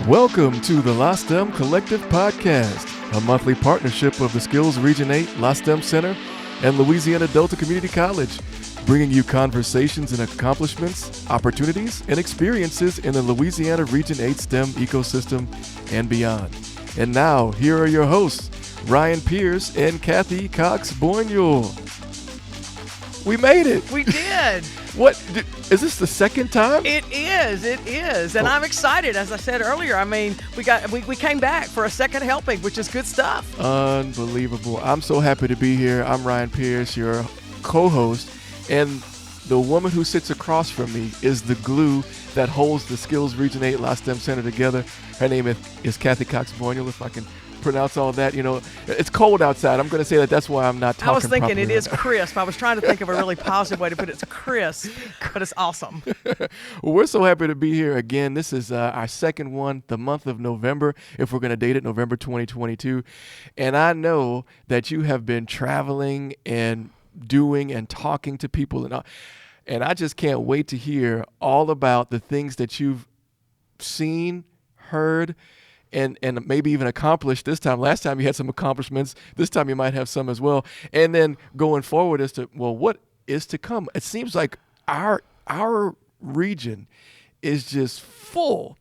Welcome to the LaSTEM Collective Podcast, a monthly partnership of the SCILS Region 8 LaSTEM Center and Louisiana Delta Community College, bringing you conversations and accomplishments, opportunities, and experiences in the Louisiana Region 8 STEM ecosystem and beyond. And now, here are your hosts, Ryan Pierce and Cathi Cox-Boniol. We made it. We did. What? Is this the second time? It is. And I'm excited. As I said earlier, I mean, we came back for a second helping, which is good stuff. Unbelievable. I'm so happy to be here. I'm Ryan Pierce, your co-host, and the woman who sits across from me is the glue that holds the SCILS Region 8 LaSTEM Center together. Her name is Cathi Cox-Boniol, if I can pronounce all that. You know, it's cold outside. I'm going to say that's why I'm not talking. I was thinking properly. It is crisp. I was trying to think of a really positive way to put it. It's crisp, but it's awesome. Well, we're so happy to be here again. This is our second one, the month of November, if we're going to date it, November 2022. And I know that you have been traveling and doing and talking to people, and I just can't wait to hear all about the things that you've seen, heard, and maybe even accomplished this time. Last time you had some accomplishments. This time you might have some as well. And then going forward as to, well, what is to come? It seems like our region is just full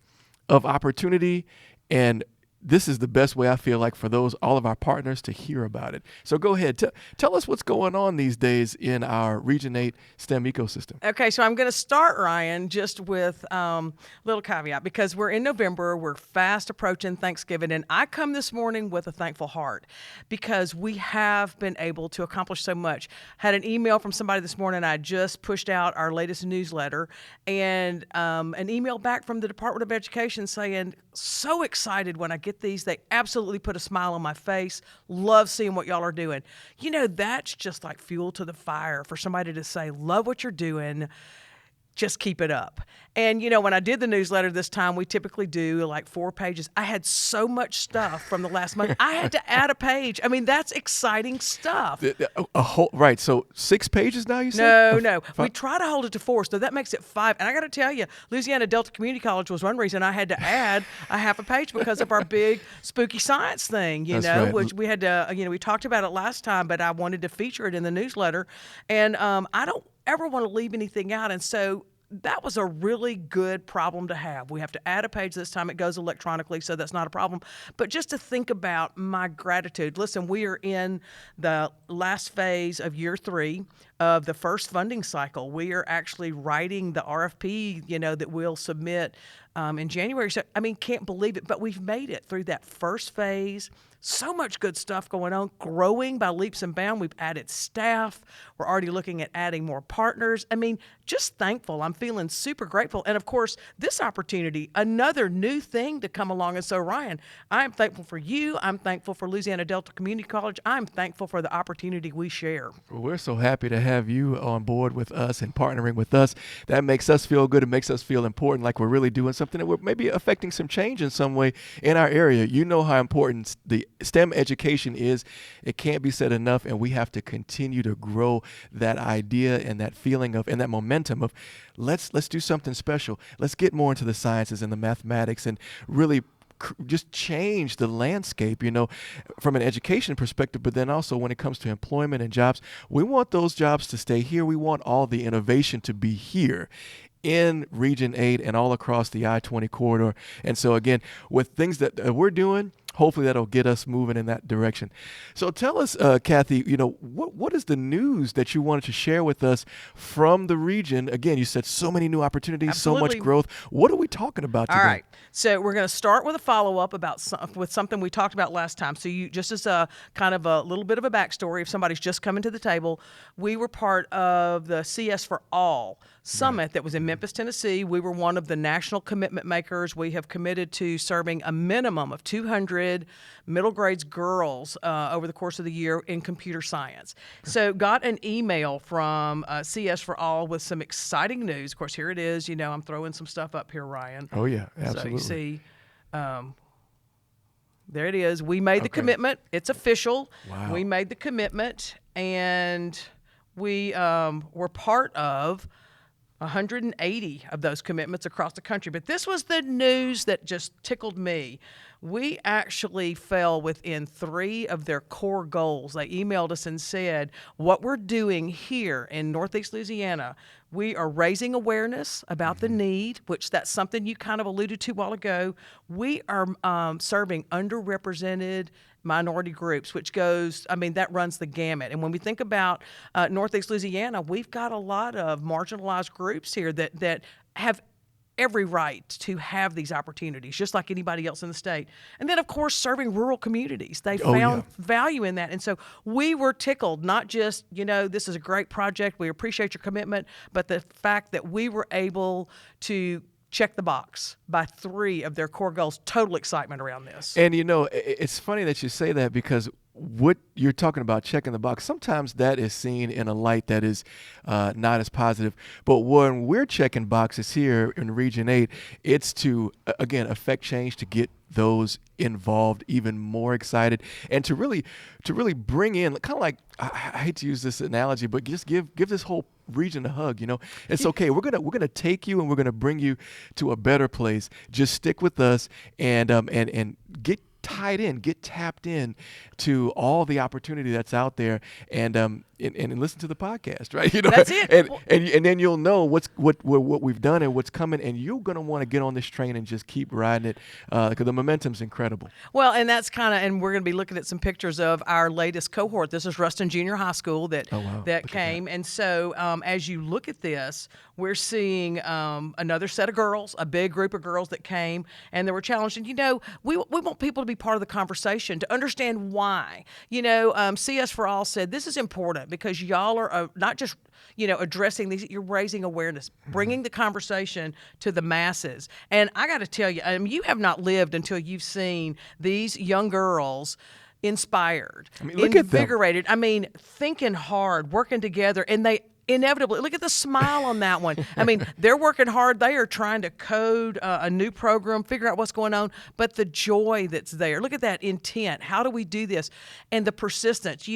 of opportunity, and this is the best way I feel like for all of our partners to hear about it. So go ahead. Tell us what's going on these days in our Region 8 STEM ecosystem. Okay, so I'm going to start, Ryan, just with a little caveat, because we're in November. We're fast approaching Thanksgiving, and I come this morning with a thankful heart because we have been able to accomplish so much. Had an email from somebody this morning. I just pushed out our latest newsletter, and an email back from the Department of Education saying, so excited when I get these. They absolutely put a smile on my face. Love seeing what y'all are doing. You know, that's just like fuel to the fire for somebody to say, love what you're doing. Just keep it up. And, you know, when I did the newsletter this time, we typically do like 4 pages. I had so much stuff from the last month. I had to add a page. I mean, that's exciting stuff. Right. So 6 pages now, you said? No. We try to hold it to 4, so that makes it 5. And I got to tell you, Louisiana Delta Community College was one reason I had to add a half a page because of our big spooky science thing, Right. which we had to, we talked about it last time, but I wanted to feature it in the newsletter. And I don't ever want to leave anything out. And so that was a really good problem to have. We have to add a page this time. It goes electronically, so that's not a problem. But just to think about my gratitude. Listen, we are in the last phase of year 3 of the first funding cycle. We are actually writing the RFP, that we'll submit in January. So, I mean, can't believe it, but we've made it through that first phase. So much good stuff going on, growing by leaps and bounds. We've added staff. We're already looking at adding more partners. I mean, just thankful. I'm feeling super grateful. And of course, this opportunity, another new thing to come along. And so, Ryan, I'm thankful for you. I'm thankful for Louisiana Delta Community College. I'm thankful for the opportunity we share. Well, we're so happy to have you on board with us and partnering with us. That makes us feel good. It makes us feel important, like we're really doing something that we're maybe affecting some change in some way in our area. You know how important the STEM education is. It can't be said enough, and we have to continue to grow that idea and that feeling of and that momentum of let's do something special. Let's get more into the sciences and the mathematics and really just change the landscape, from an education perspective, but then also when it comes to employment and jobs, we want those jobs to stay here. We want all the innovation to be here in Region 8 and all across the I-20 corridor. And so again, with things that we're doing, hopefully that'll get us moving in that direction. So tell us, Cathi, what is the news that you wanted to share with us from the region? Again, you said so many new opportunities, Absolutely. So much growth. What are we talking about today? All right. So we're going to start with a follow-up with something we talked about last time. So you just as a kind of a little bit of a backstory, if somebody's just coming to the table, we were part of the CS for All Summit that was in Memphis, Tennessee. We were one of the national commitment makers. We have committed to serving a minimum of 200 middle grades girls over the course of the year in computer science. So got an email from CS for All with some exciting news. Of course, here it is. I'm throwing some stuff up here, Ryan. Oh, yeah, absolutely. So you see, there it is. We made the commitment. It's official. Wow. We made the commitment, and We were part of 180 of those commitments across the country. But this was the news that just tickled me. We actually fell within 3 of their core goals. They emailed us and said, what we're doing here in Northeast Louisiana, we are raising awareness about the need, which that's something you kind of alluded to a while ago. We are serving underrepresented minority groups, which goes, I mean, that runs the gamut. And when we think about Northeast Louisiana, we've got a lot of marginalized groups here that have every right to have these opportunities, just like anybody else in the state. And then, of course, serving rural communities. They found value in that. And so we were tickled, not just, this is a great project, we appreciate your commitment, but the fact that we were able to check the box by 3 of their core goals. Total excitement around this. And it's funny that you say that, because what you're talking about, checking the box, sometimes that is seen in a light that is not as positive. But when we're checking boxes here in Region 8, it's to, again, affect change, to get those involved even more excited, and to really bring in, kind of like, I hate to use this analogy, but just give this whole region a hug. It's okay. We're gonna take you and we're gonna bring you to a better place. Just stick with us and get tied in, get tapped in to all the opportunity that's out there, and listen to the podcast, right? That's it. And then you'll know what we've done and what's coming, and you're gonna want to get on this train and just keep riding it, because the momentum's incredible. Well, and that's and we're gonna be looking at some pictures of our latest cohort. This is Ruston Junior High School that came, and so as you look at this, we're seeing another set of girls, a big group of girls that came, and they were challenged. And we want people to be part of the conversation, to understand why. CS for All said this is important because y'all are not just addressing these, you're raising awareness, bringing the conversation to the masses. And I got to tell you, you have not lived until you've seen these young girls inspired, invigorated. Thinking hard, working together, and they inevitably, look at the smile on that one. They're working hard. They are trying to code a new program, figure out what's going on, but the joy that's there. Look at that intent. How do we do this? And the persistence.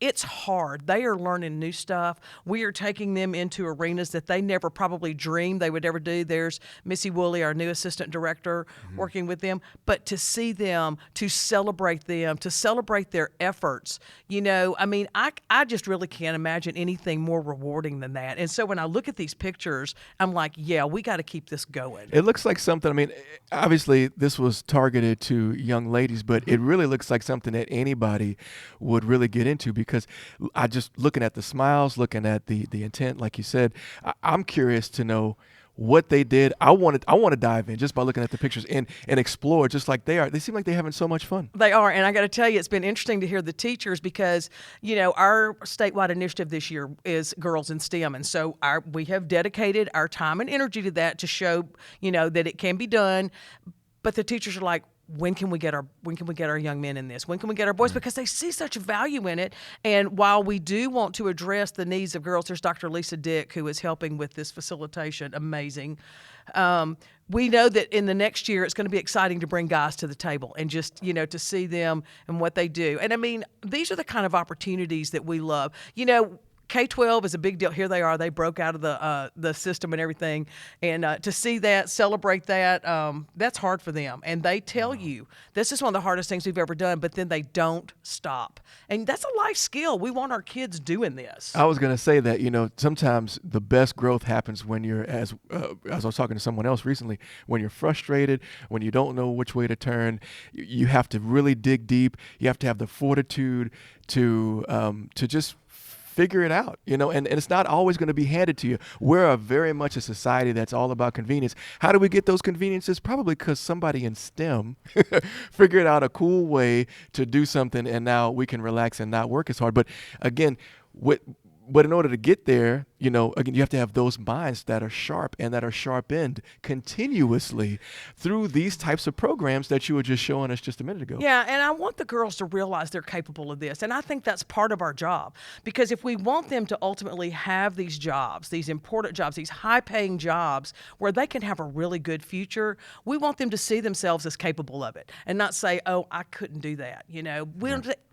It's hard. They are learning new stuff. We are taking them into arenas that they never probably dreamed they would ever do. There's Missy Woolley, our new assistant director, working with them. But to see them, to celebrate their efforts, I just really can't imagine anything more rewarding than that. And so when I look at these pictures, I'm like, yeah, we got to keep this going. It looks like something, obviously this was targeted to young ladies, but it really looks like something that anybody would really get into, because I just looking at the smiles, looking at the intent, like you said, I'm curious to know what they did. I want to dive in just by looking at the pictures and explore, just like they are. They seem like they're having so much fun. They are, and I got to tell you, it's been interesting to hear the teachers, because our statewide initiative this year is Girls in STEM, and so we have dedicated our time and energy to that, to show that it can be done. But the teachers are like, when can we get our young men in this? When can we get our boys? Because they see such value in it. And while we do want to address the needs of girls, there's Dr. Lisa Dick, who is helping with this facilitation. Amazing. We know that in the next year, it's going to be exciting to bring guys to the table and just, to see them and what they do. And these are the kind of opportunities that we love. K-12 is a big deal. Here they are. They broke out of the system and everything. And to see that, celebrate that, that's hard for them. And they tell you, this is one of the hardest things we've ever done, but then they don't stop. And that's a life skill. We want our kids doing this. I was going to say that, sometimes the best growth happens when you're, as I was talking to someone else recently, when you're frustrated, when you don't know which way to turn. You have to really dig deep. You have to have the fortitude to just figure it out, and it's not always going to be handed to you. We're very much a society that's all about convenience. How do we get those conveniences? Probably because somebody in STEM figured out a cool way to do something, and now we can relax and not work as hard. But again, but in order to get there, again, you have to have those minds that are sharp and that are sharpened continuously through these types of programs that you were just showing us just a minute ago. Yeah, and I want the girls to realize they're capable of this. And I think that's part of our job. Because if we want them to ultimately have these jobs, these important jobs, these high-paying jobs where they can have a really good future, we want them to see themselves as capable of it and not say, oh, I couldn't do that.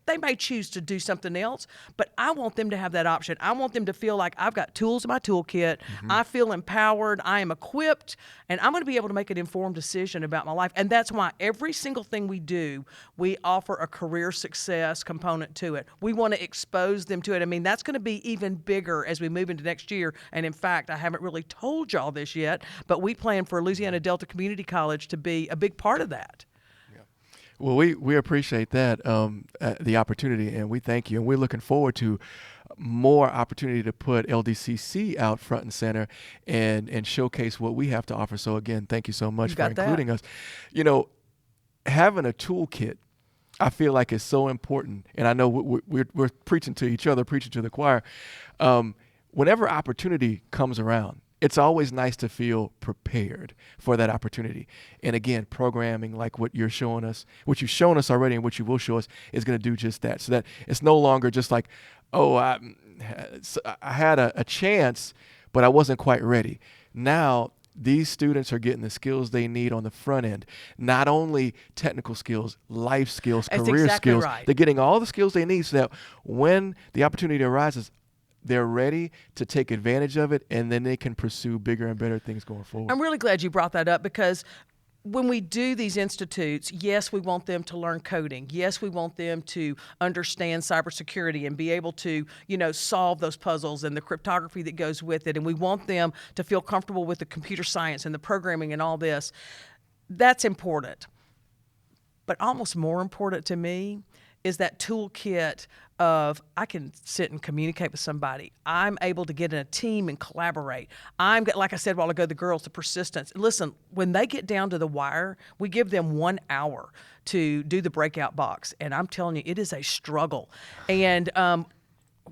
They may choose to do something else, but I want them to have that option. I want them to feel like I've got tools in my toolkit. I feel empowered. I am equipped, and I'm going to be able to make an informed decision about my life. And that's why every single thing we do, we offer a career success component to it. We want to expose them to it. I mean, that's going to be even bigger as we move into next year. And in fact, I haven't really told y'all this yet, but we plan for Louisiana Delta Community College to be a big part of that. Well, we appreciate that, the opportunity, and we thank you. And we're looking forward to more opportunity to put LDCC out front and center and showcase what we have to offer. So, again, thank you so much for including us. You know, having a toolkit, I feel like is so important. And I know we're preaching to each other, preaching to the choir. Whenever opportunity comes around, it's always nice to feel prepared for that opportunity. And again, programming like what you're showing us, what you've shown us already and what you will show us is going to do just that. So that it's no longer just like, oh, I had a chance, but I wasn't quite ready. Now, these students are getting the skills they need on the front end, not only technical skills, life skills, career skills. Right. They're getting all the skills they need so that when the opportunity arises, they're ready to take advantage of it, and then they can pursue bigger and better things going forward. I'm really glad you brought that up, because when we do these institutes, yes, we want them to learn coding. Yes, we want them to understand cybersecurity and be able to, solve those puzzles and the cryptography that goes with it. And we want them to feel comfortable with the computer science and the programming and all this. That's important. But almost more important to me is that toolkit of I can sit and communicate with somebody. I'm able to get in a team and collaborate. Like I said a while ago, the girls, the persistence. Listen, when they get down to the wire, we give them 1 hour to do the breakout box. And I'm telling you, it is a struggle. And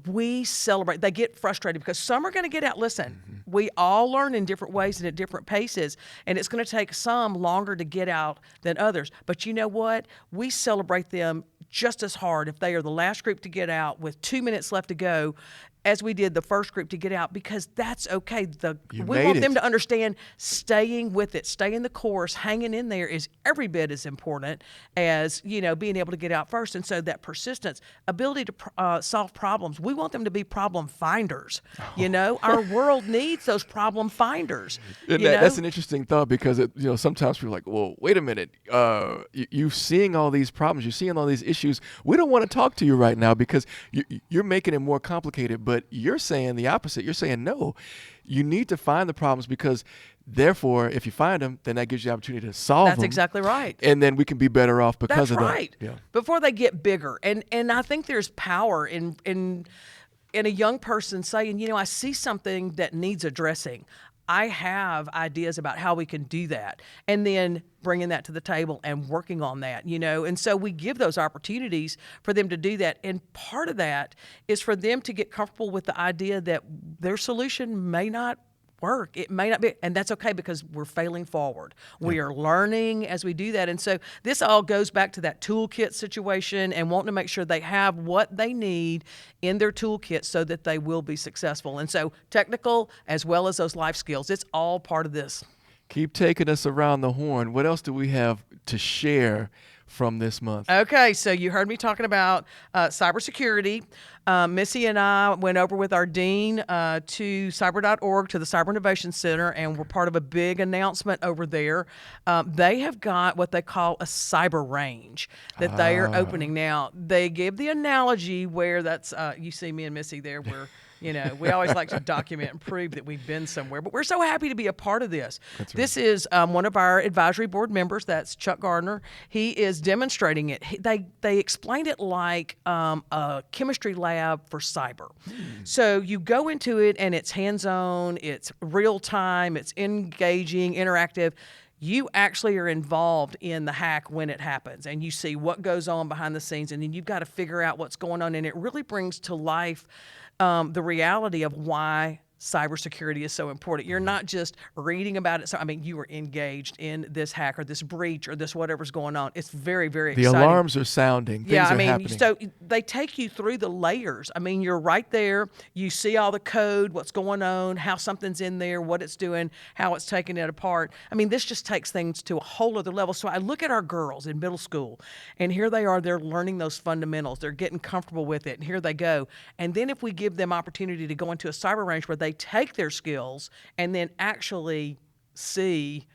we celebrate. They get frustrated because some are going to get out. Listen, we all learn in different ways and at different paces, and it's going to take some longer to get out than others. But you know what? We celebrate them just as hard if they are the last group to get out with 2 minutes left to go as we did the first group to get out, because that's okay. We want them to understand staying with it, staying the course, hanging in there is every bit as important as, being able to get out first. And so that persistence, ability to solve problems, we want them to be problem finders. Our world needs those problem finders. That's an interesting thought, because sometimes people are like, well, wait a minute, you're seeing all these problems, you're seeing all these issues. We don't want to talk to you right now because you're making it more complicated. But you're saying the opposite. You're saying, no, you need to find the problems, because therefore, if you find them, then that gives you the opportunity to solve them. That's exactly right. And then we can be better off because of that. That's right. Yeah. Before they get bigger. And I think there's power in a young person saying, I see something that needs addressing. I have ideas about how we can do that, and then bringing that to the table and working on that, and so we give those opportunities for them to do that. And part of that is for them to get comfortable with the idea that their solution may not work. It may not be, and that's okay, because we're failing forward. We are learning as we do that. And so this all goes back to that toolkit situation and wanting to make sure they have what they need in their toolkit so that they will be successful. And so technical as well as those life skills, it's all part of this. Keep taking us around the horn. What else do we have to share from this month? Okay, so you heard me talking about cybersecurity. Missy and I went over with our dean to cyber.org, to the Cyber Innovation Center, and we're part of a big announcement over there. They have got what they call a cyber range that they are opening now. They give the analogy where that's, you see me and Missy there, where we always like to document and prove that we've been somewhere, but we're so happy to be a part of this. That's right. This is one of our advisory board members. That's Chuck Gardner. He is demonstrating it. They explained it like a chemistry lab for cyber. So you go into it, and it's hands-on, it's real-time, it's engaging, interactive. You actually are involved in the hack when it happens, and you see what goes on behind the scenes, and then you've got to figure out what's going on, and it really brings to life the reality of why cybersecurity is so important. You're not just reading about it. So, I mean, you are engaged in this hack or this breach or this whatever's going on. It's very, very The exciting. alarms are sounding. Things are happening. So they take you through the layers. I mean, you're right there. You see all the code, what's going on, how something's in there, what it's doing, how it's taking it apart. I mean, this just takes things to a whole other level. So I look at our girls in middle school, and here they are. They're learning those fundamentals. They're getting comfortable with it, and here they go. And then if we give them opportunity to go into a cyber range where they take their skills and then actually see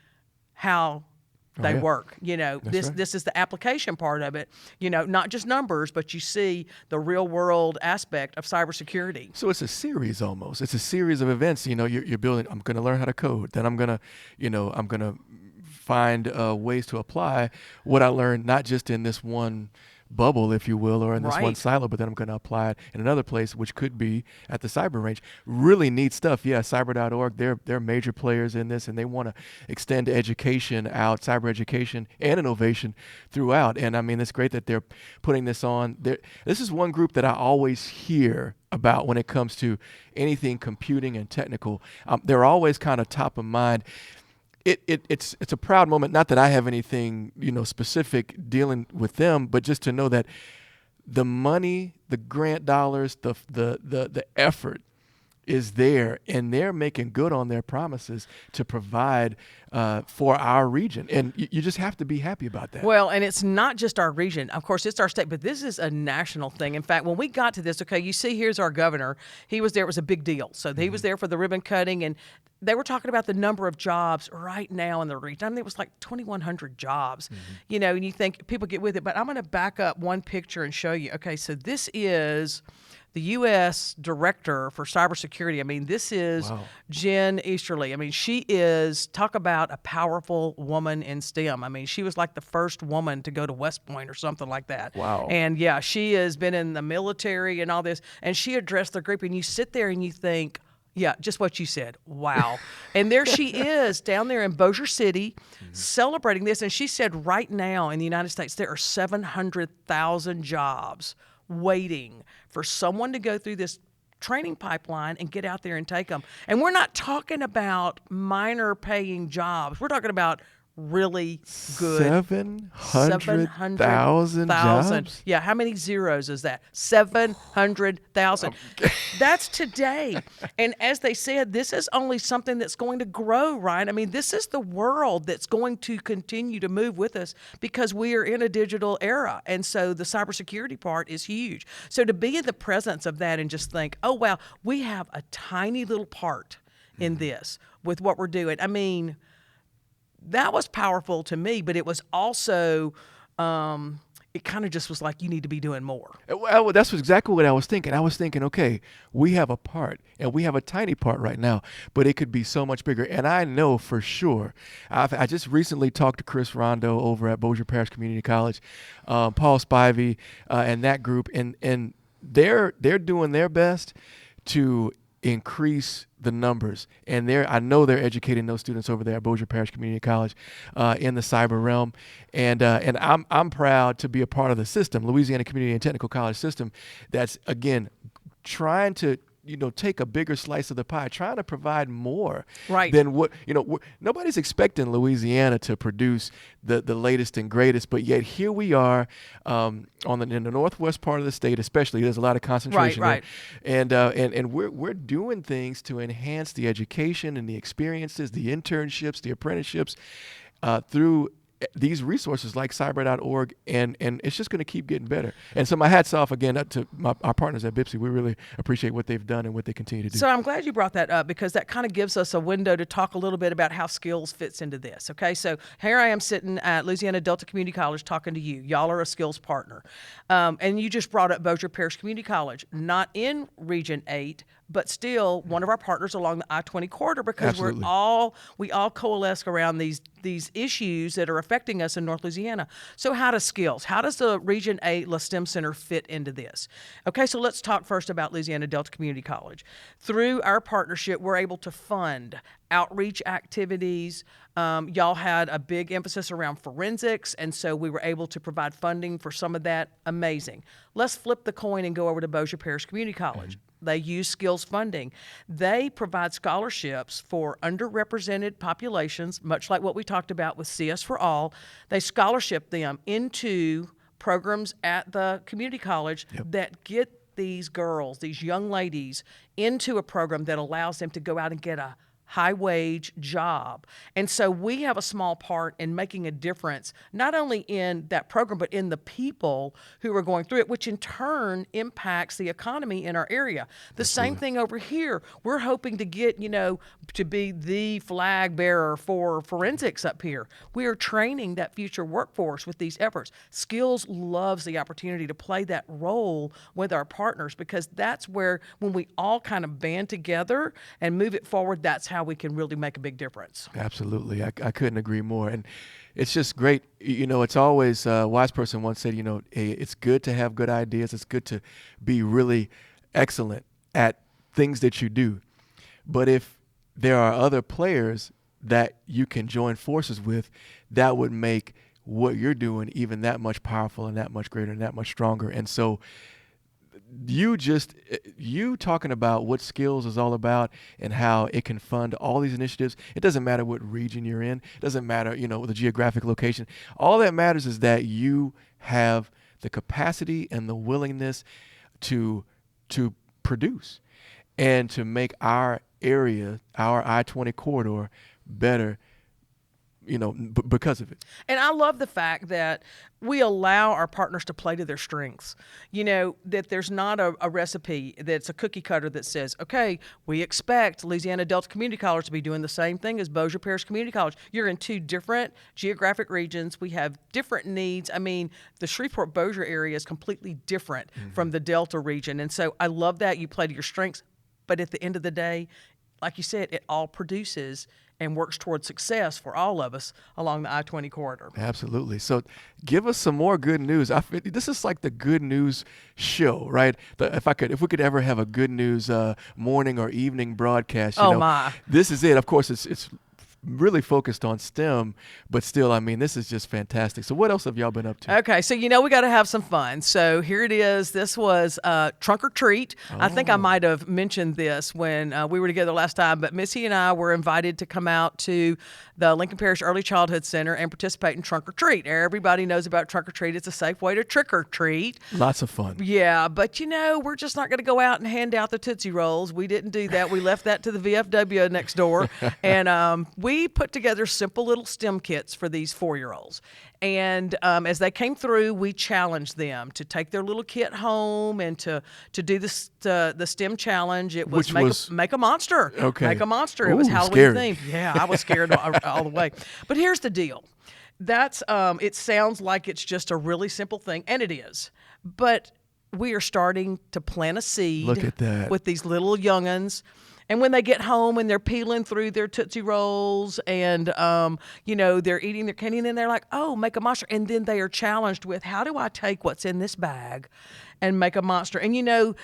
how they work. This is the application part of it. Not just numbers, but you see the real world aspect of cybersecurity. So it's a series almost. It's a series of events. You're building. I'm going to learn how to code. Then I'm going to find ways to apply what I learned, not just in this one bubble, if you will, or in this one silo, but then I'm going to apply it in another place, which could be at the cyber range. Really neat stuff. Yeah, cyber.org, they're major players in this, and they want to extend education out, cyber education and innovation throughout. And I mean, it's great that they're putting this on. This is one group that I always hear about when it comes to anything computing and technical. They're always kind of top of mind. It's a proud moment. Not that I have anything specific dealing with them, but just to know that the money, the grant dollars, the effort is there, and they're making good on their promises to provide for our region. And you just have to be happy about that. Well, and it's not just our region. Of course, it's our state, but this is a national thing. In fact, when we got to this, you see, here's our governor. He was there. It was a big deal. So he was there for the ribbon cutting, and they were talking about the number of jobs right now in the region. I mean, it was like 2,100 jobs, and you think people get with it. But I'm going to back up one picture and show you. Okay, so this is the U.S. Director for Cybersecurity. I mean, this is Jen Easterly. I mean, she is, talk about a powerful woman in STEM. I mean, she was like the first woman to go to West Point or something like that. Wow. And yeah, she has been in the military and all this, and she addressed the group, and you sit there and you think, yeah, just what you said. Wow. And there she is down there in Bossier City celebrating this. And she said right now in the United States, there are 700,000 jobs waiting for someone to go through this training pipeline and get out there and take them. And we're not talking about minor paying jobs. We're talking about really good. 700,000 jobs? Yeah, how many zeros is that? 700,000. That's today. And as they said, this is only something that's going to grow, Ryan. I mean, this is the world that's going to continue to move with us because we are in a digital era. And so the cybersecurity part is huge. So to be in the presence of that and just think, oh, wow, we have a tiny little part in this with what we're doing. I mean, that was powerful to me, but it was also, it kind of just was like, you need to be doing more. Well, that's exactly what I was thinking. I was thinking, okay, we have a part, and we have a tiny part right now, but it could be so much bigger. And I know for sure, I just recently talked to Chris Rondo over at Bossier Parish Community College, Paul Spivey, and that group, and they're doing their best to increase the numbers, and I know they're educating those students over there at Bossier Parish Community College in the cyber realm, and I'm proud to be a part of the system, Louisiana Community and Technical College system, that's again trying to take a bigger slice of the pie, trying to provide more than what, nobody's expecting Louisiana to produce the latest and greatest, but yet here we are in the northwest part of the state, especially. There's a lot of concentration there. And we're doing things to enhance the education and the experiences, the internships, the apprenticeships through these resources like cyber.org, and it's just going to keep getting better. And so my hat's off again to our partners at BIPSI. We really appreciate what they've done and what they continue to do. So I'm glad you brought that up because that kind of gives us a window to talk a little bit about how SCILS fits into this. Okay, so here I am sitting at Louisiana Delta Community College talking to you. Y'all are a SCILS partner. And you just brought up Bossier Parish Community College, not in Region 8, but still one of our partners along the I-20 corridor because we all coalesce around these issues that are affecting us in North Louisiana. So how does the Region 8 LaSTEM Center fit into this? Okay, so let's talk first about Louisiana Delta Community College. Through our partnership, we're able to fund outreach activities, Y'all had a big emphasis around forensics, and so we were able to provide funding for some of that. Amazing. Let's flip the coin and go over to Bossier Parish Community College. They use skills funding. They provide scholarships for underrepresented populations, much like what we talked about with CS for All. They scholarship them into programs at the community college that get these girls, these young ladies, into a program that allows them to go out and get a high-wage job. And so we have a small part in making a difference, not only in that program, but in the people who are going through it, which in turn impacts the economy in our area. The same thing over here. We're hoping to get, to be the flag bearer for forensics up here. We are training that future workforce with these efforts. SCILS loves the opportunity to play that role with our partners, because that's where, when we all kind of band together and move it forward, that's how we can really make a big difference. Absolutely. I couldn't agree more. And it's just great. It's always, a wise person once said, hey, it's good to have good ideas. It's good to be really excellent at things that you do. But if there are other players that you can join forces with, that would make what you're doing even that much powerful and that much greater and that much stronger. And so you talking about what SCILS is all about and how it can fund all these initiatives. It doesn't matter what region you're in. It doesn't matter, the geographic location. All that matters is that you have the capacity and the willingness to produce and to make our area, our I-20 corridor, better, because of it. And I love the fact that we allow our partners to play to their strengths. That there's not a recipe that's a cookie cutter that says, okay, we expect Louisiana Delta Community College to be doing the same thing as Bossier Parish Community College. You're in two different geographic regions. We have different needs. I mean, the Shreveport-Bossier area is completely different from the Delta region. And so I love that you play to your strengths. But at the end of the day, like you said, it all produces and works towards success for all of us along the I-20 corridor. Absolutely. So give us some more good news. This is like the good news show, right? If we could ever have a good news morning or evening broadcast, my. This is it. Of course, it's really focused on STEM, but still, this is just fantastic. So what else have y'all been up to? Okay, so we got to have some fun. So here it is. This was Trunk or Treat. I think I might have mentioned this when we were together last time, but Missy and I were invited to come out to the Lincoln Parish Early Childhood Center and participate in Trunk or Treat. Everybody knows about Trunk or Treat. It's a safe way to trick or treat. Lots of fun. Yeah, but we're just not going to go out and hand out the Tootsie Rolls. We didn't do that. We left that to the VFW next door. And we put together simple little STEM kits for these 4-year-olds. And as they came through, we challenged them to take their little kit home and to do the STEM challenge. It was make a monster. Okay. Make a monster. Ooh, it was Halloween scary. themed. Yeah, I was scared all the way. But here's the deal. That's it sounds like it's just a really simple thing, and it is. But we are starting to plant a seed. Look at that. With these little young'uns. And when they get home and they're peeling through their Tootsie Rolls and, they're eating their candy, and then they're like, oh, make a monster. And then they are challenged with, how do I take what's in this bag and make a monster? And,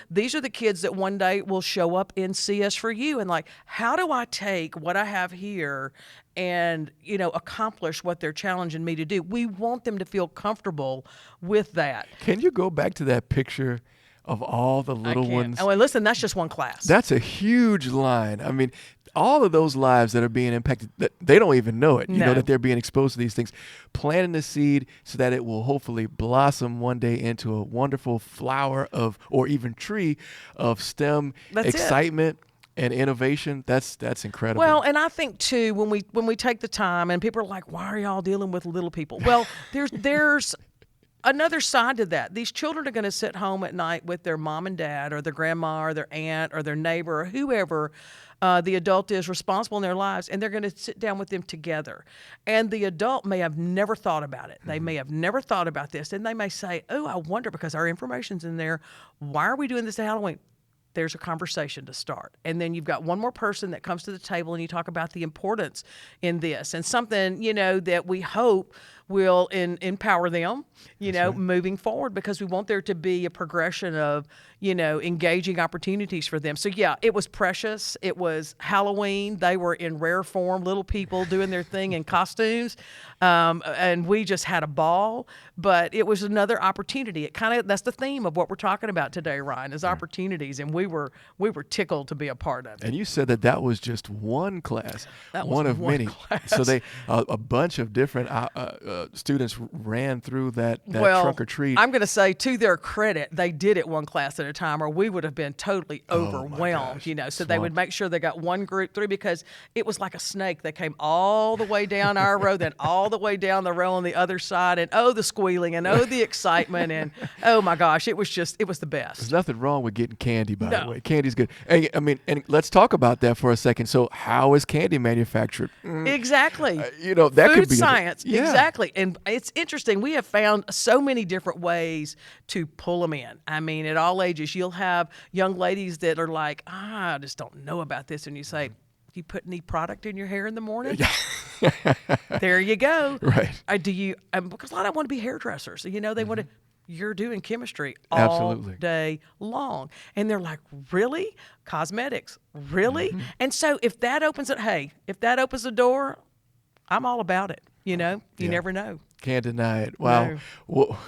these are the kids that one day will show up in CS for You and like, how do I take what I have here and, accomplish what they're challenging me to do? We want them to feel comfortable with that. Can you go back to that picture of all the little ones? Oh, and listen, that's just one class. That's a huge line. All of those lives that are being impacted, they don't even know it. No. That they're being exposed to these things. Planting the seed so that it will hopefully blossom one day into a wonderful flower or even tree of STEM excitement and innovation. That's incredible. Well, and I think too, when we take the time, and people are like, why are y'all dealing with little people? Well, there's another side to that. These children are going to sit home at night with their mom and dad or their grandma or their aunt or their neighbor or whoever the adult is responsible in their lives, and they're going to sit down with them together. And the adult may have never thought about it. They may have never thought about this, and they may say, oh, I wonder, because our information's in there, why are we doing this at Halloween? there's a conversation to start. And then you've got one more person that comes to the table and you talk about the importance in this and something, that we hope will empower them, moving forward, because we want there to be a progression of, engaging opportunities for them. So yeah, it was precious. It was Halloween. They were in rare form, little people doing their thing in costumes. And we just had a ball, but it was another opportunity. That's the theme of what we're talking about today, Ryan, is opportunities. And we were tickled to be a part of it. And you said that was just one class, that was one of many. Class. So a bunch of different students ran through that trunk or treat. I'm going to say, to their credit, they did it one class at a time, or we would have been totally overwhelmed. So they would make sure they got one group through, because it was like a snake. They came all the way down our row, then all the way down the row on the other side, and the squealing, and the excitement, and oh my gosh, it was the best. There's nothing wrong with getting candy, by the way. Candy's good. And let's talk about that for a second. So how is candy manufactured? Exactly. That Food could be science. Exactly. And it's interesting. We have found so many different ways to pull them in. At all ages, you'll have young ladies that are like, I just don't know about this. And you say, you put any product in your hair in the morning? There you go. Right. Do you? Because a lot of them want to be hairdressers. They want to. You're doing chemistry all Absolutely. day long. And they're like, really? Cosmetics? Really? And so if that opens the door, I'm all about it. You never know. Can't deny it. Wow. No. Well,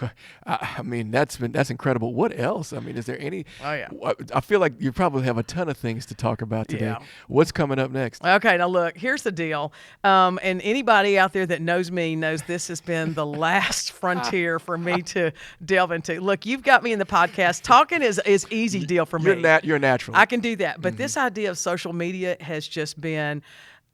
that's incredible. What else? Is there any? Oh, yeah. I feel like you probably have a ton of things to talk about today. Yeah. What's coming up next? Okay, now look, here's the deal. And anybody out there that knows me knows this has been the last frontier for me to delve into. Look, you've got me in the podcast. Talking is easy deal for me. You're natural. I can do that. But this idea of social media has just been,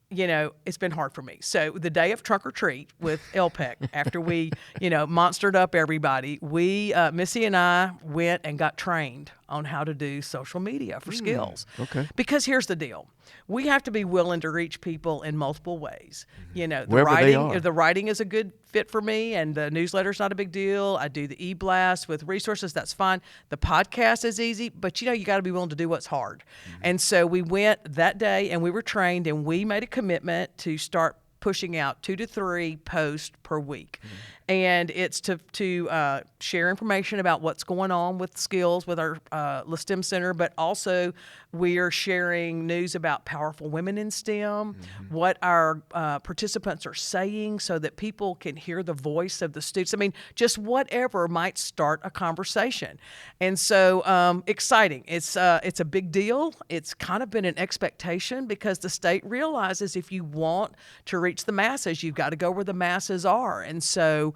it's been hard for me. So the day of trunk or treat with LPEC, after we, monstered up everybody, Missy and I went and got trained on how to do social media for SCILS. Okay. Because here's the deal. We have to be willing to reach people in multiple ways. The writing is a good fit for me, and the newsletter's not a big deal. I do the e-blast with resources. That's fine. The podcast is easy, but you got to be willing to do what's hard. And so we went that day and we were trained, and we made a commitment to start pushing out 2 to 3 posts per week. And it's to share information about what's going on with SCILS, with our LaSTEM Center, but also we are sharing news about powerful women in STEM, what our participants are saying, so that people can hear the voice of the students. Just whatever might start a conversation. And so exciting. It's a big deal. It's kind of been an expectation, because the state realizes if you want to reach the masses, you've got to go where the masses are. And so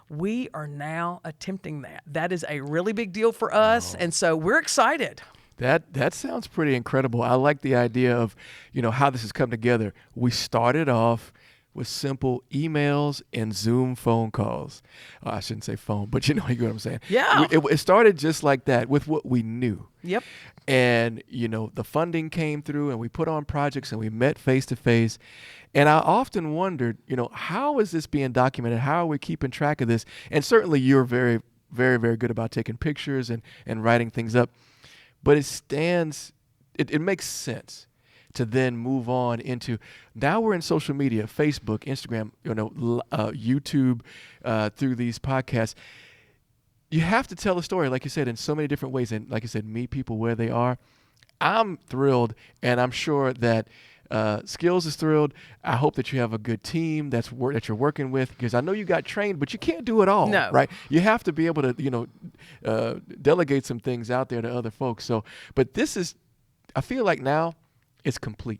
we are now attempting that. That is a really big deal for us, and so we're excited. That sounds pretty incredible. I like the idea of, how this has come together. We started off with simple emails and Zoom phone calls. I shouldn't say phone, but you get what I'm saying. Yeah. It started just like that, with what we knew. Yep. And, the funding came through, and we put on projects, and we met face to face. And I often wondered, how is this being documented? How are we keeping track of this? And certainly you're very, very, very good about taking pictures and writing things up. But it makes sense to then move on into, now we're in social media, Facebook, Instagram, YouTube, through these podcasts. You have to tell a story, like you said, in so many different ways. And like you said, meet people where they are. I'm thrilled, and I'm sure that SCILS is thrilled. I hope that you have a good team that you're working with, because I know you got trained, but you can't do it all, no. Right? You have to be able to, delegate some things out there to other folks. So, but I feel like now it's complete.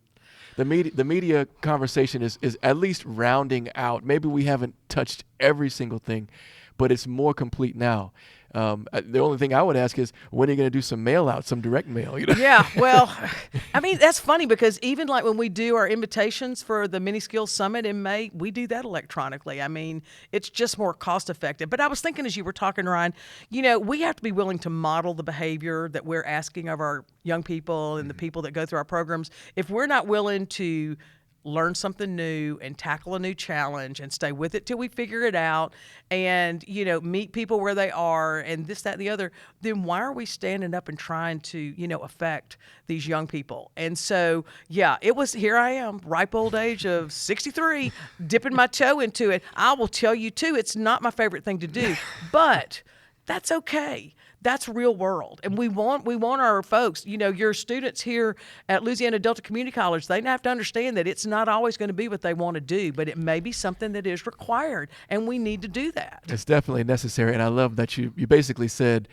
The media conversation is at least rounding out. Maybe we haven't touched every single thing, but it's more complete now. The only thing I would ask is, when are you going to do some mail out, some direct mail? Yeah, well, that's funny, because even like when we do our invitations for the Mini SCILS Summit in May, we do that electronically. It's just more cost effective. But I was thinking, as you were talking, Ryan, we have to be willing to model the behavior that we're asking of our young people and the people that go through our programs. If we're not willing to learn something new and tackle a new challenge and stay with it till we figure it out and, meet people where they are and this, that, and the other, then why are we standing up and trying to, affect these young people? And so, here I am, ripe old age of 63, dipping my toe into it. I will tell you too, it's not my favorite thing to do, but that's okay. That's real world. And we want our folks, your students here at Louisiana Delta Community College, they have to understand that it's not always going to be what they want to do, but it may be something that is required, and we need to do that. It's definitely necessary. And I love that you basically said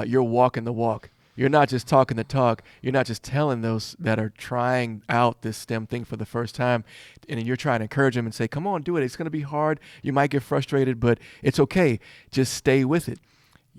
you're walking the walk. You're not just talking the talk. You're not just telling those that are trying out this STEM thing for the first time, and you're trying to encourage them and say, come on, do it. It's going to be hard. You might get frustrated, but it's okay. Just stay with it.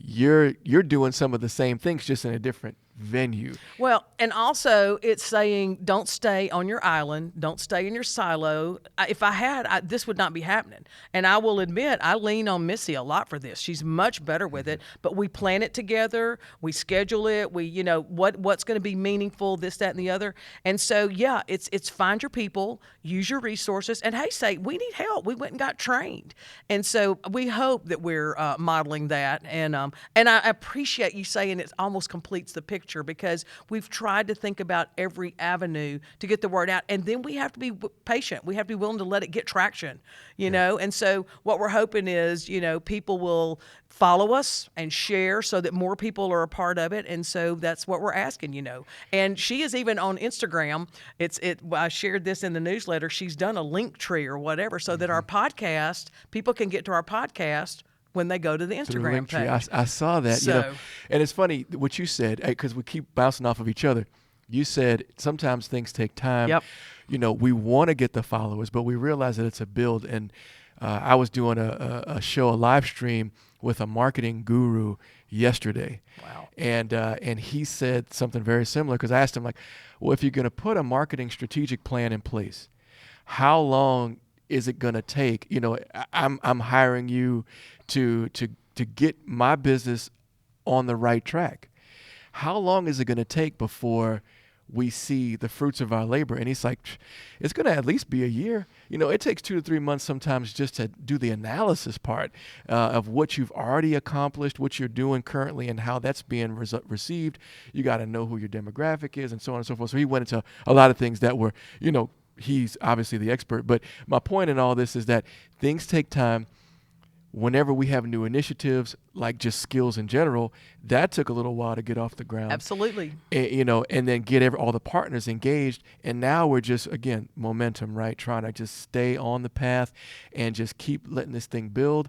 You're doing some of the same things, just in a different venue. Well, and also it's saying don't stay on your island, don't stay in your silo. If I had, this would not be happening. And I will admit, I lean on Missy a lot for this. She's much better with it, but we plan it together, we schedule it, we, what's going to be meaningful, this, that, and the other. And so, it's find your people, use your resources, and hey, say, we need help. We went and got trained. And so we hope that we're modeling that. And I appreciate you saying it almost completes the picture, because we've tried to think about every avenue to get the word out, and then we have to be patient. We have to be willing to let it get traction, know. And so what we're hoping is, people will follow us and share so that more people are a part of it. And so that's what we're asking, And she is even on Instagram. I shared this in the newsletter. She's done a link tree or whatever so that our podcast, people can get to our podcast when they go to the Instagram page. I saw that, and it's funny what you said, because we keep bouncing off of each other. You said sometimes things take time. Yep. We want to get the followers, but we realize that it's a build. And I was doing a live stream with a marketing guru yesterday. Wow. And he said something very similar, because I asked him, well, if you're going to put a marketing strategic plan in place, how long is it going to take? I'm hiring you to get my business on the right track. How long is it going to take before we see the fruits of our labor? And he's like, it's going to at least be a year. It takes 2 to 3 months sometimes just to do the analysis part of what you've already accomplished, what you're doing currently, and how that's being received. You got to know who your demographic is, and so on and so forth. So he went into a lot of things that were, he's obviously the expert. But my point in all this is that things take time. Whenever we have new initiatives, like just skills in general, that took a little while to get off the ground. Absolutely. And then get all the partners engaged. And now we're just, again, momentum, right? Trying to just stay on the path and just keep letting this thing build.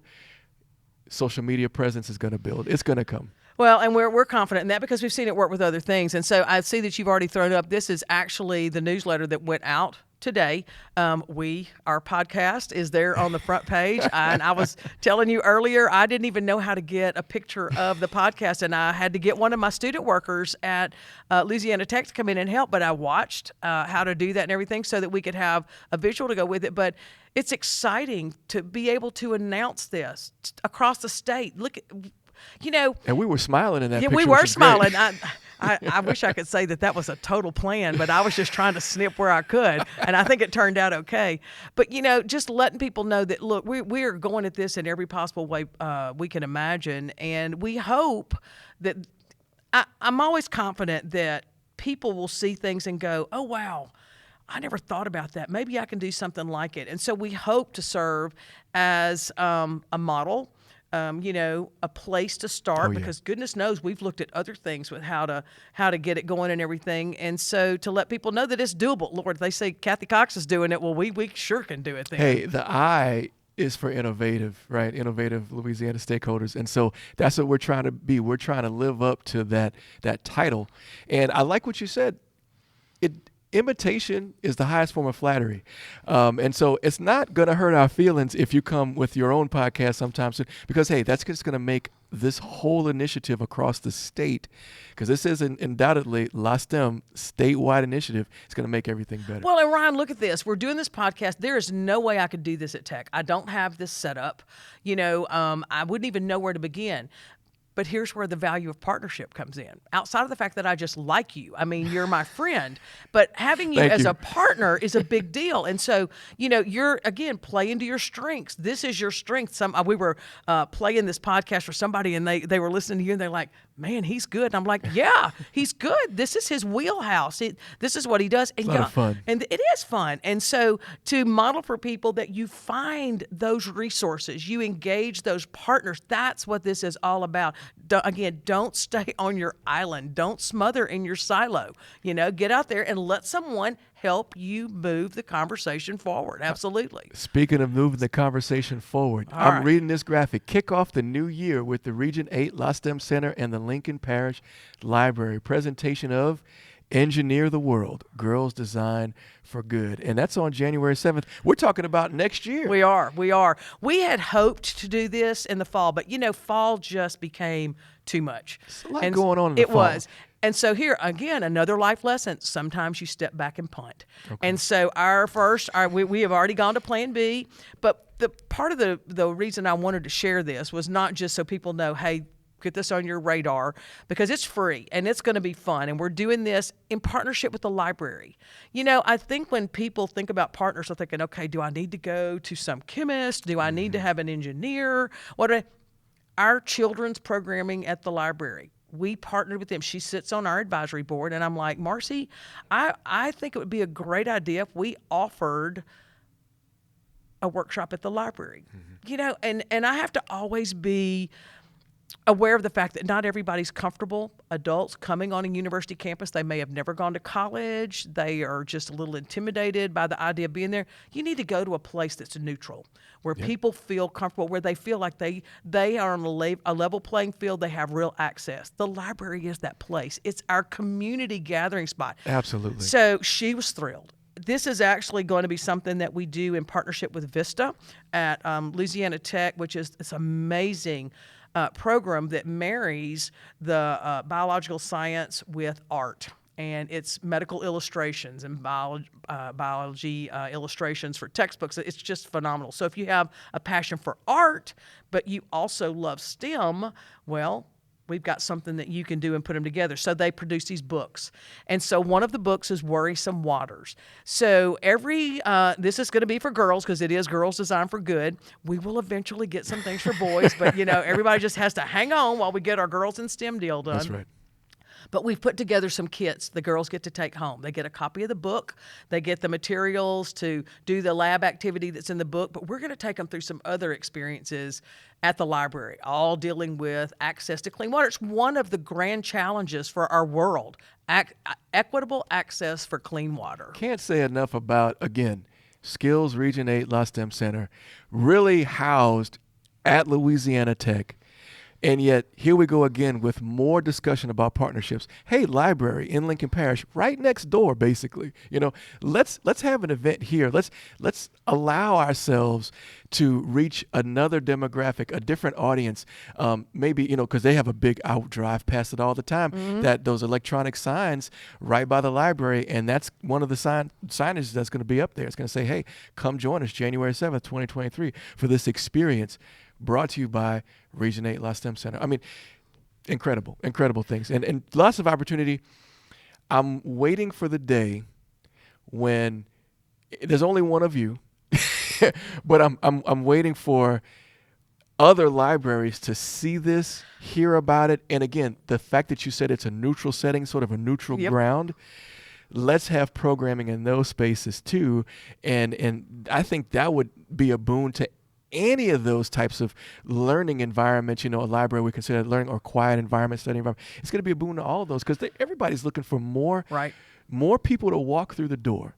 Social media presence is going to build. It's going to come. Well, and we're confident in that because we've seen it work with other things. And so I see that you've already thrown up. This is actually the newsletter that went out today. Our podcast is there on the front page. And I was telling you earlier, I didn't even know how to get a picture of the podcast, and I had to get one of my student workers at Louisiana Tech to come in and help. But I watched how to do that and everything so that we could have a visual to go with it. But it's exciting to be able to announce this across the state. Look at, and we were smiling in that picture. We were smiling. I wish I could say that was a total plan, but I was just trying to snip where I could, and I think it turned out okay. But, just letting people know that, look, we are going at this in every possible way we can imagine, and we hope that I'm always confident that people will see things and go, oh, wow, I never thought about that. Maybe I can do something like it. And so we hope to serve as a model, a place to start, because goodness knows we've looked at other things with how to get it going and everything. And so to let people know that it's doable. Lord, they say Cathi Cox is doing it. Well, we sure can do it then. Hey, the I is for innovative, right? Innovative Louisiana stakeholders. And so that's what we're trying to be. We're trying to live up to that title. And I like what you said. Imitation is the highest form of flattery. And so it's not going to hurt our feelings if you come with your own podcast sometime soon, because, hey, that's just going to make this whole initiative across the state, because this is undoubtedly LaSTEM statewide initiative. It's going to make everything better. Well, and Ryan, look at this. We're doing this podcast. There is no way I could do this at Tech. I don't have this set up. I wouldn't even know where to begin. But here's where the value of partnership comes in. Outside of the fact that I just like you, I mean, you're my friend, but having you Thank as you. a partner is a big deal. And so, you're, again, play into your strengths. This is your strength. We were playing this podcast for somebody, and they were listening to you, and they're like, man, he's good. And I'm like, yeah, he's good. This is his wheelhouse. This is what he does. And It's a lot of fun. And it is fun. And so to model for people that you find those resources, you engage those partners, that's what this is all about. Don't stay on your island. Don't smother in your silo. Get out there and let someone help you move the conversation forward. Absolutely. Speaking of moving the conversation forward, I'm reading this graphic. Kick off the new year with the Region 8 LaSTEM Center and the Lincoln Parish Library. Presentation of Engineer the World, Girls Design for Good. And that's on January 7th. We're talking about next year. We are. We had hoped to do this in the fall, but fall just became too much. There's a lot going on in the fall. It was. And so here, again, another life lesson. Sometimes you step back and punt. Okay. And so we have already gone to plan B, but the part of the reason I wanted to share this was not just so people know, hey, get this on your radar, because it's free and it's going to be fun. And we're doing this in partnership with the library. I think when people think about partners, they're thinking, okay, do I need to go to some chemist? Do I need to have an engineer? Our children's programming at the library, we partnered with them. She sits on our advisory board, and I'm like, Marcy, I think it would be a great idea if we offered a workshop at the library. And I have to always be aware of the fact that not everybody's comfortable. Adults coming on a university campus, they may have never gone to college. They are just a little intimidated by the idea of being there. You need to go to a place that's neutral, where people feel comfortable, where they feel like they are on a level playing field. They have real access. The library is that place. It's our community gathering spot. Absolutely. So she was thrilled. This is actually going to be something that we do in partnership with Vista at Louisiana Tech, which is this amazing program that marries the biological science with art. And it's medical illustrations and biology illustrations for textbooks. It's just phenomenal. So if you have a passion for art, but you also love STEM, well, we've got something that you can do and put them together. So they produce these books. And so one of the books is Worrisome Waters. So this is going to be for girls, because it is Girls Design for Good. We will eventually get some things for boys, but everybody just has to hang on while we get our girls in STEM deal done. That's right. But we've put together some kits the girls get to take home. They get a copy of the book. They get the materials to do the lab activity that's in the book. But we're going to take them through some other experiences at the library, all dealing with access to clean water. It's one of the grand challenges for our world, equitable access for clean water. Can't say enough about, again, SCILS Region 8 LaSTEM Center, really housed at Louisiana Tech. And yet, here we go again with more discussion about partnerships. Hey, library in Lincoln Parish, right next door, basically. Let's have an event here. Let's allow ourselves to reach another demographic, a different audience. Maybe, because they have a big out drive past it all the time. That those electronic signs right by the library, and that's one of the signage that's going to be up there. It's going to say, hey, come join us January 7th, 2023 for this experience. Brought to you by Region 8 LaSTEM Center. I mean, incredible things. And lots of opportunity. I'm waiting for the day when there's only one of you, but I'm waiting for other libraries to see this, hear about it. And again, the fact that you said it's a neutral setting, sort of a neutral ground, let's have programming in those spaces too. And I think that would be a boon to any of those types of learning environments, a library we consider learning or quiet environment, study environment. It's going to be a boon to all of those, because everybody's looking for more people to walk through the door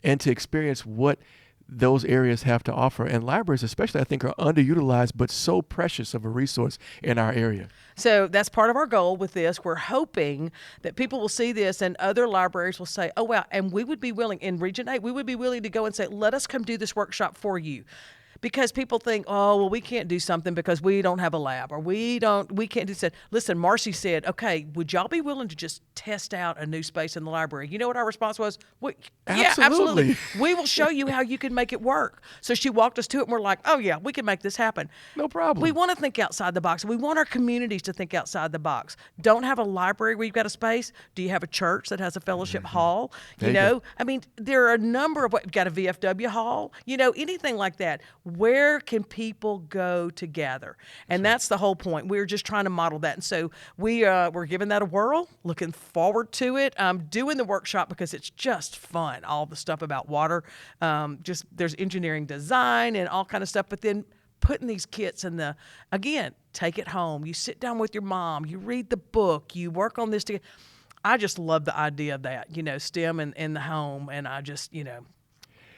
and to experience what those areas have to offer. And libraries especially, I think, are underutilized, but so precious of a resource in our area. So that's part of our goal with this. We're hoping that people will see this and other libraries will say, oh, wow, and we would be willing, in Region 8, we would be willing to go and say, let us come do this workshop for you. because people think, oh, well, we can't do something because we don't have a lab, or we can't do that. Listen, Marcy said, okay, would y'all be willing to just test out a new space in the library? You know what our response was? Yeah, absolutely. We will show you how you can make it work. So she walked us to it, and we're like, oh yeah, we can make this happen. No problem. We want to think outside the box. We want our communities to think outside the box. Don't have a library where you've got a space. Do you have a church that has a fellowship hall? You know, I mean, there are a number of what, got a VFW hall, you know, anything like that. Where can people go together? And that's the whole point. We're just trying to model that. And so we're giving that a whirl, looking forward to it. Doing the workshop because it's just fun. All the stuff about water, just there's engineering design and all kind of stuff, but then putting these kits in again, take it home. You sit down with your mom, you read the book, you work on this together. I just love the idea of that, you know, STEM in the home, and I just, you know,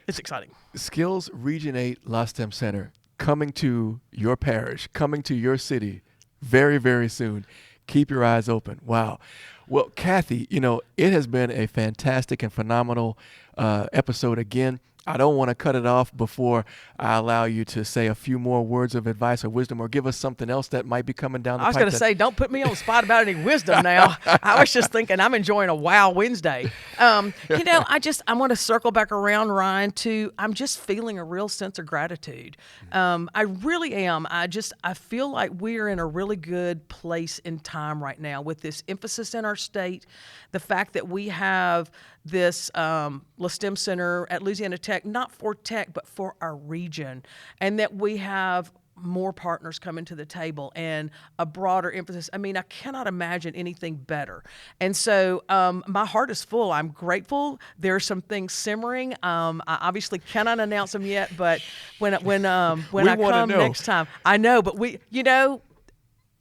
it's exciting. SCILS Region 8 LaSTEM Center coming to your parish, coming to your city very, very soon. Keep your eyes open. Wow. Well, Cathi, you know, it has been a fantastic and phenomenal episode again. I don't want to cut it off before I allow you to say a few more words of advice or wisdom, or give us something else that might be coming down the pipe. I was going to say, don't put me on the spot about any wisdom now. I was just thinking I'm enjoying a Wow Wednesday. You know, I want to circle back around, Ryan, to I'm just feeling a real sense of gratitude. I really am. I feel like we're in a really good place in time right now with this emphasis in our state, the fact that we have this LaSTEM Center at Louisiana Tech, not for tech, but for our region, and that we have more partners coming to the table and a broader emphasis. I mean, I cannot imagine anything better. And so my heart is full. I'm grateful. There are some things simmering. I obviously cannot announce them yet, but when I come next time, I know, but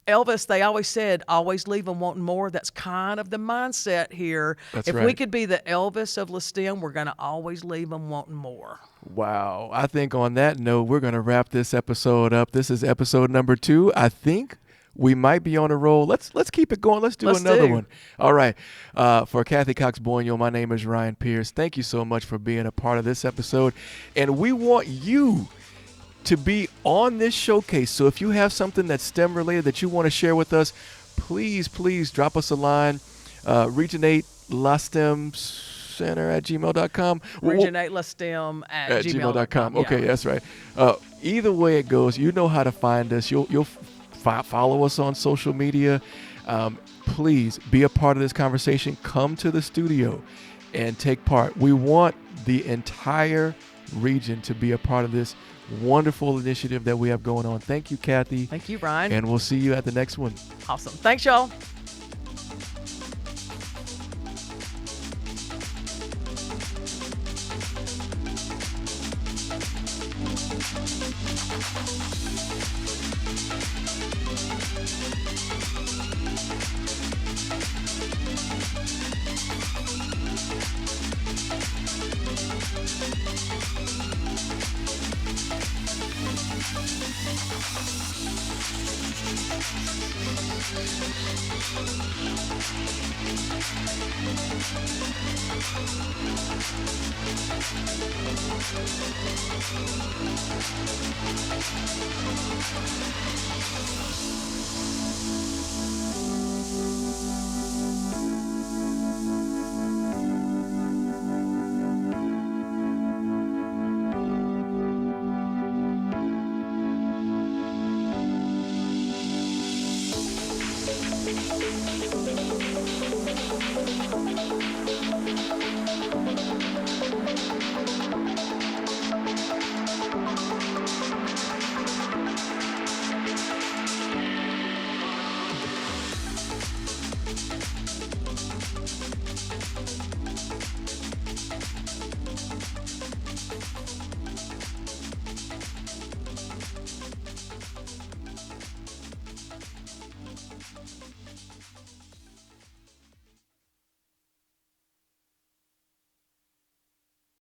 Elvis, they always said, always leave them wanting more. That's kind of the mindset here. That's if right. we could be the Elvis of LaSTEM, we're going to always leave them wanting more. Wow. I think on that note, we're going to wrap this episode up. This is episode number 2. I think we might be on a roll. Let's keep it going. Let's do another one. All right. For Cathi Cox-Boniol, my name is Ryan Pierce. Thank you so much for being a part of this episode. And we want you to be on this showcase. So if you have something that's STEM related that you want to share with us, please drop us a line. Region 8 LaSTEM Center at gmail.com. Region 8 LaSTEM at gmail.com. Okay, yeah. That's right. Either way it goes, you know how to find us. You'll follow us on social media. Please be a part of this conversation. Come to the studio and take part. We want the entire region to be a part of this wonderful initiative that we have going on. Thank you, Cathi. Thank you, Ryan. And we'll see you at the next one. Awesome. Thanks, y'all.